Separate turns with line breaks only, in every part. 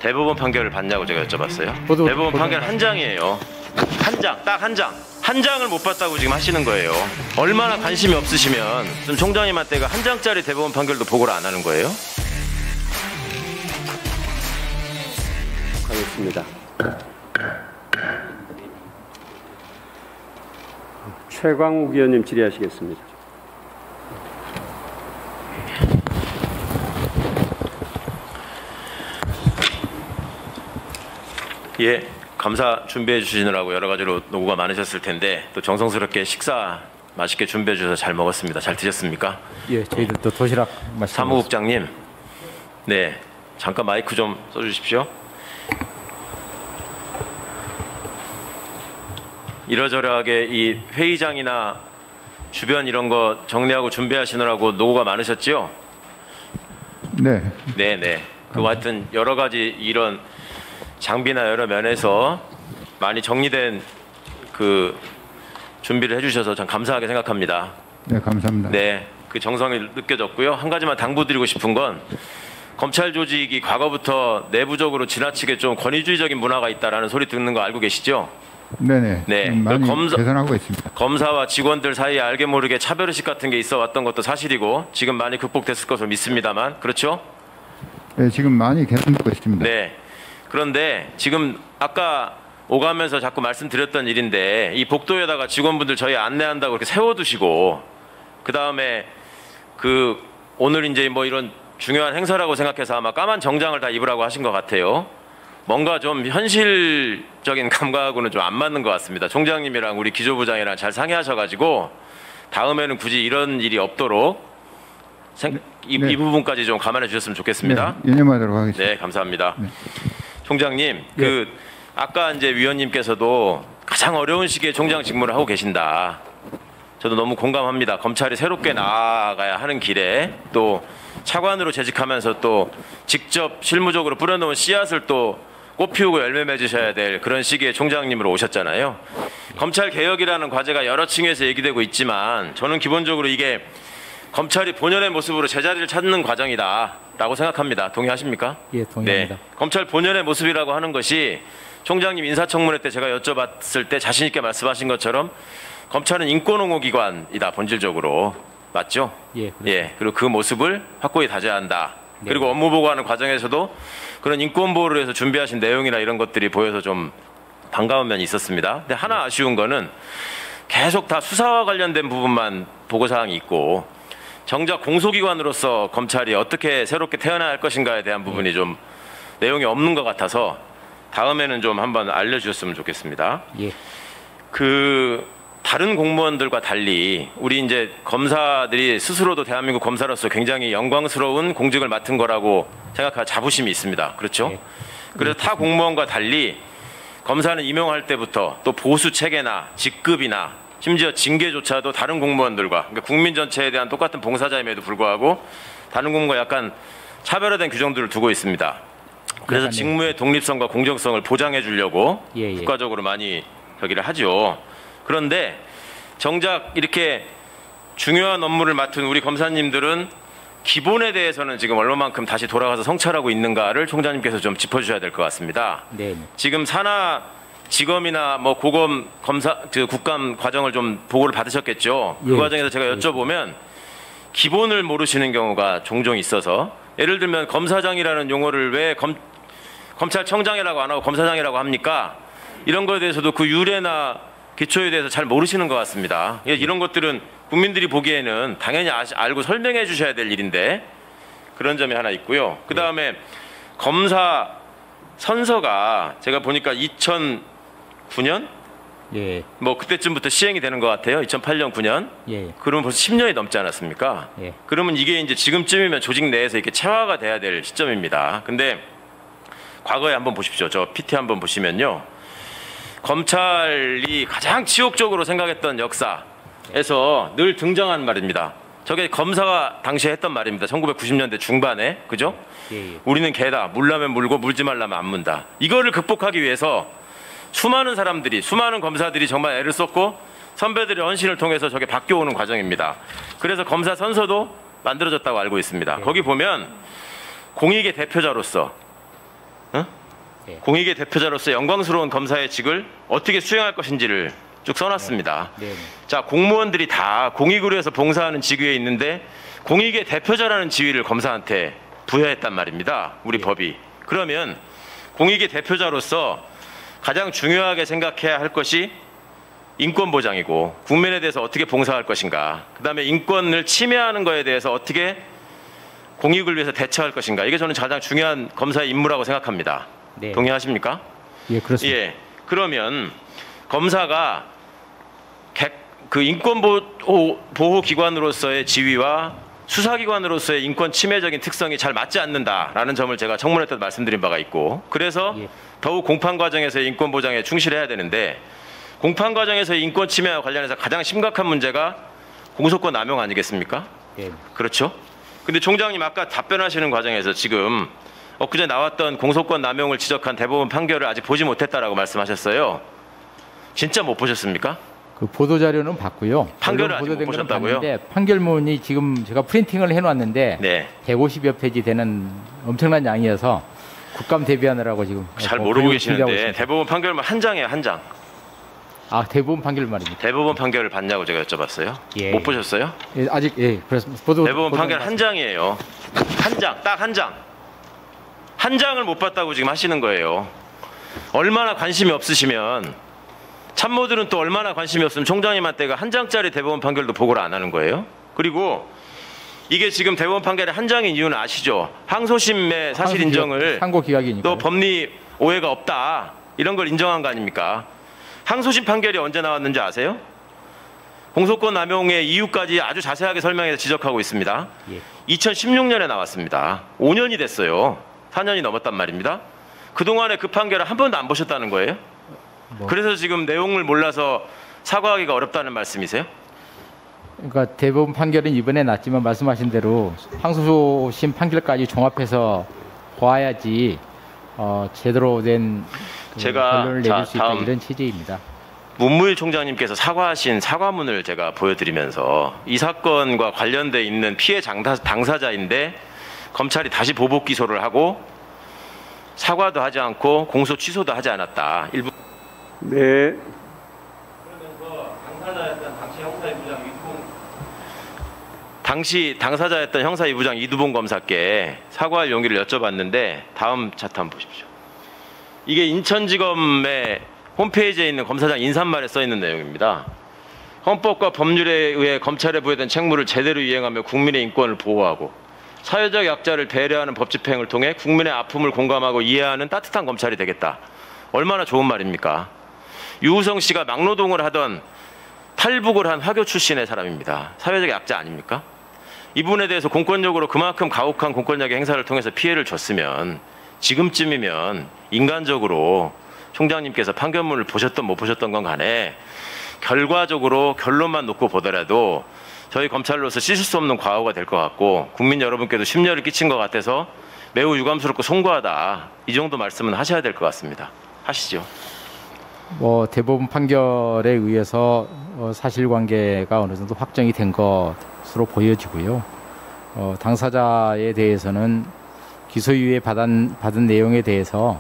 대법원 판결을 봤냐고 제가 여쭤봤어요. 대법원 판결 한 장이에요. 한 장, 딱 한 장. 한 장을 못 봤다고 지금 하시는 거예요. 얼마나 관심이 없으시면 좀 총장님한테가 한 장짜리 대법원 판결도 보고를 안 하는 거예요?
하겠습니다. 최광욱 의원님 질의하시겠습니다.
예, 감사 준비해 주시느라고 여러 가지로 노고가 많으셨을 텐데 또 정성스럽게 식사 맛있게 준비해 주셔서 잘 먹었습니다. 잘 드셨습니까?
예, 저희들도 도시락 맛있게
사무국장님, 네, 잠깐 마이크 좀 써주십시오. 이러저러하게 이 회의장이나 주변 이런 거 정리하고 준비하시느라고 노고가 많으셨죠?
네.
네네. 그 하여튼 여러 가지 이런 장비나 여러 면에서 많이 정리된 그 준비를 해주셔서 참 감사하게 생각합니다.
네, 감사합니다.
네, 그 정성이 느껴졌고요. 한 가지만 당부드리고 싶은 건 검찰 조직이 과거부터 내부적으로 지나치게 좀 권위주의적인 문화가 있다라는 소리 듣는 거 알고 계시죠?
네네.
네.
많이 개선하고 있습니다.
검사와 직원들 사이에 알게 모르게 차별의식 같은 게 있어 왔던 것도 사실이고 지금 많이 극복됐을 것으로 믿습니다만 그렇죠?
네, 지금 많이 개선되고 있습니다.
네. 그런데 지금 아까 오가면서 자꾸 말씀드렸던 일인데 이 복도에다가 직원분들 저희 안내한다고 이렇게 세워두시고 그 다음에 그 오늘 이제 뭐 이런 중요한 행사라고 생각해서 아마 까만 정장을 다 입으라고 하신 것 같아요. 뭔가 좀 현실적인 감각하고는 좀 안 맞는 것 같습니다. 총장님이랑 우리 기조부장이랑 잘 상의하셔가지고 다음에는 굳이 이런 일이 없도록 이 부분까지 좀 감안해 주셨으면 좋겠습니다.
네, 유념하도록 하겠습니다.
네, 감사합니다.
네.
총장님, 그 아까 이제 위원님께서도 가장 어려운 시기에 총장 직무를 하고 계신다. 저도 너무 공감합니다. 검찰이 새롭게 나아가야 하는 길에 또 차관으로 재직하면서 또 직접 실무적으로 뿌려놓은 씨앗을 또 꽃피우고 열매 맺으셔야 될 그런 시기에 총장님으로 오셨잖아요. 검찰 개혁이라는 과제가 여러 층에서 얘기되고 있지만 저는 기본적으로 이게 검찰이 본연의 모습으로 제자리를 찾는 과정이다라고 생각합니다. 동의하십니까?
예, 동의합니다.
네. 검찰 본연의 모습이라고 하는 것이 총장님 인사청문회 때 제가 여쭤봤을 때 자신 있게 말씀하신 것처럼 검찰은 인권옹호기관이다 본질적으로. 맞죠?
예.
예. 그리고 그 모습을 확고히 다져야 한다.
네.
그리고 업무 보고하는 과정에서도 그런 인권 보호를 위해서 준비하신 내용이나 이런 것들이 보여서 좀 반가운 면이 있었습니다. 근데 하나 아쉬운 거는 계속 다 수사와 관련된 부분만 보고사항이 있고 정작 공소기관으로서 검찰이 어떻게 새롭게 태어나야 할 것인가에 대한 부분이 좀 내용이 없는 것 같아서 다음에는 좀 한번 알려주셨으면 좋겠습니다.
예.
그 다른 공무원들과 달리 우리 이제 검사들이 스스로도 대한민국 검사로서 굉장히 영광스러운 공직을 맡은 거라고 생각할 자부심이 있습니다. 그렇죠?
예.
그래서 타 공무원과 달리 검사는 임용할 때부터 또 보수 체계나 직급이나 심지어 징계조차도 다른 공무원들과 그러니까 국민 전체에 대한 똑같은 봉사자임에도 불구하고 다른 공무원과 약간 차별화된 규정들을 두고 있습니다. 그래서 직무의 독립성과 공정성을 보장해 주려고 국가적으로 많이 저기를 하죠. 그런데 정작 이렇게 중요한 업무를 맡은 우리 검사님들은 기본에 대해서는 지금 얼마만큼 다시 돌아가서 성찰하고 있는가를 총장님께서 좀 짚어주셔야 될 것 같습니다.
네.
지금 산하 지검이나 뭐 고검 검사 그 국감 과정을 좀 보고를 받으셨겠죠. 그 과정에서 제가 여쭤보면 기본을 모르시는 경우가 종종 있어서 예를 들면 검사장이라는 용어를 왜 검찰청장이라고 안 하고 검사장이라고 합니까? 이런 거에 대해서도 그 유래나 기초에 대해서 잘 모르시는 것 같습니다. 이런 것들은 국민들이 보기에는 당연히 알고 설명해 주셔야 될 일인데 그런 점이 하나 있고요. 그 다음에 검사 선서가 제가 보니까 2009년?
예.
뭐 그때쯤부터 시행이 되는 것 같아요. 2008년, 9년.
예.
그러면 벌써 10년이 넘지 않았습니까?
예.
그러면 이게 이제 지금쯤이면 조직 내에서 이렇게 체화가 돼야 될 시점입니다. 근데 과거에 한번 보십시오. 저 PT 한번 보시면요. 검찰이 가장 치욕적으로 생각했던 역사에서 늘 등장한 말입니다. 저게 검사가 당시에 했던 말입니다. 1990년대 중반에. 그죠?
예.
우리는 개다. 물라면 물고 물지 말라면 안 문다. 이거를 극복하기 위해서 수많은 사람들이, 수많은 검사들이 정말 애를 썼고 선배들의 헌신을 통해서 저게 바뀌어오는 과정입니다. 그래서 검사 선서도 만들어졌다고 알고 있습니다. 거기 보면 공익의 대표자로서
예.
공익의 대표자로서 영광스러운 검사의 직을 어떻게 수행할 것인지를 쭉 써놨습니다.
네. 네.
자, 공무원들이 다 공익으로 해서 봉사하는 직위에 있는데 공익의 대표자라는 지위를 검사한테 부여했단 말입니다. 우리 법이. 그러면 공익의 대표자로서 가장 중요하게 생각해야 할 것이 인권 보장이고 국민에 대해서 어떻게 봉사할 것인가, 그다음에 인권을 침해하는 것에 대해서 어떻게 공익을 위해서 대처할 것인가, 이게 저는 가장 중요한 검사의 임무라고 생각합니다.
네.
동의하십니까?
예, 그렇습니다.
예. 그러면 검사가 그 인권 보호 기관으로서의 지위와 수사기관으로서의 인권 침해적인 특성이 잘 맞지 않는다라는 점을 제가 청문회 때 말씀드린 바가 있고, 그래서
예.
더욱 공판 과정에서의 인권 보장에 충실해야 되는데, 공판 과정에서의 인권 침해와 관련해서 가장 심각한 문제가 공소권 남용 아니겠습니까?
예.
그렇죠? 근데 총장님 아까 답변하시는 과정에서 지금 엊그제 나왔던 공소권 남용을 지적한 대법원 판결을 아직 보지 못했다라고 말씀하셨어요. 진짜 못 보셨습니까?
그 보도 자료는 봤고요.
판결을
언론
아직 못
보도된 거는
보셨다고요?
봤는데 판결문이 지금 제가 프린팅을 해놨는데
네.
150여 페이지 되는 엄청난 양이어서 국감 대비하느라고 지금
잘 모르고
준비하고
계시는데
있습니다.
대법원 판결만 한 장이에요, 한 장.
아, 대법원 판결 말입니다.
대법원 판결을 봤냐고 제가 여쭤봤어요.
예.
못 보셨어요?
예, 아직 그렇습니다.
대법원 판결 한 장이에요. 한 장, 딱 한 장. 한 장을 못 봤다고 지금 하시는 거예요. 얼마나 관심이 없으시면, 참모들은 또 얼마나 관심이 없으면 총장님한테가 한 장짜리 대법원 판결도 보고를 안 하는 거예요. 그리고 이게 지금 대법원 판결이 한 장인 이유는 아시죠? 항소심의 사실 인정을
상고 기각이니까.
또 법리 오해가 없다, 이런 걸 인정한 거 아닙니까? 항소심 판결이 언제 나왔는지 아세요? 공소권 남용의 이유까지 아주 자세하게 설명해서 지적하고 있습니다.
예.
2016년에 나왔습니다. 5년이 됐어요. 4년이 넘었단 말입니다. 그동안에 그 판결을 한 번도 안 보셨다는 거예요? 그래서 지금 내용을 몰라서 사과하기가 어렵다는 말씀이세요?
그러니까 대법원 판결은 이번에 났지만 말씀하신 대로 항소심 판결까지 종합해서 보아야지 제대로 된
제가
결론을 내릴 수 있다,
다음
이런 취지입니다.
문무일 총장님께서 사과하신 사과문을 제가 보여드리면서 이 사건과 관련돼 있는 피해 당사자인데 검찰이 다시 보복 기소를 하고 사과도 하지 않고 공소 취소도 하지 않았다. 일부.
네.
그러면서 당시 당사자였던 형사 2부장 이두봉 검사께 사과할 용기를 여쭤봤는데, 다음 차트 한번 보십시오. 이게 인천지검의 홈페이지에 있는 검사장 인사말에 써 있는 내용입니다. 헌법과 법률에 의해 검찰에 부여된 책무를 제대로 이행하며 국민의 인권을 보호하고 사회적 약자를 배려하는 법 집행을 통해 국민의 아픔을 공감하고 이해하는 따뜻한 검찰이 되겠다. 얼마나 좋은 말입니까? 유우성 씨가 막노동을 하던 탈북을 한 화교 출신의 사람입니다. 사회적 약자 아닙니까? 이분에 대해서 공권력으로 그만큼 가혹한 공권력의 행사를 통해서 피해를 줬으면 지금쯤이면 인간적으로 총장님께서 판결문을 보셨던 못 보셨던 건 간에 결과적으로 결론만 놓고 보더라도 저희 검찰로서 씻을 수 없는 과오가 될 것 같고 국민 여러분께도 심려를 끼친 것 같아서 매우 유감스럽고 송구하다, 이 정도 말씀은 하셔야 될 것 같습니다. 하시죠.
대법원 판결에 의해서 사실관계가 어느 정도 확정이 된 것으로 보여지고요. 당사자에 대해서는 기소유예 받은 내용에 대해서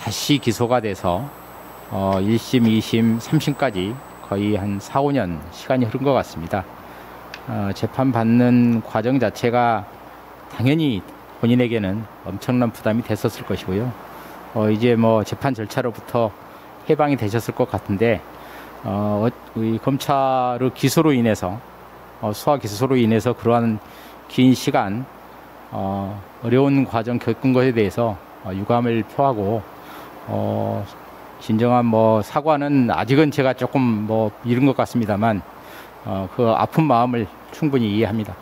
다시 기소가 돼서 1심, 2심, 3심까지 거의 한 4, 5년 시간이 흐른 것 같습니다. 재판받는 과정 자체가 당연히 본인에게는 엄청난 부담이 됐었을 것이고요. 이제 재판 절차로부터 해방이 되셨을 것 같은데, 우리 검찰의 기소로 인해서, 수사 기소로 인해서 그러한 긴 시간 어려운 과정 겪은 것에 대해서 유감을 표하고, 진정한 사과는 아직은 제가 조금 이른 것 같습니다만, 그 아픈 마음을 충분히 이해합니다.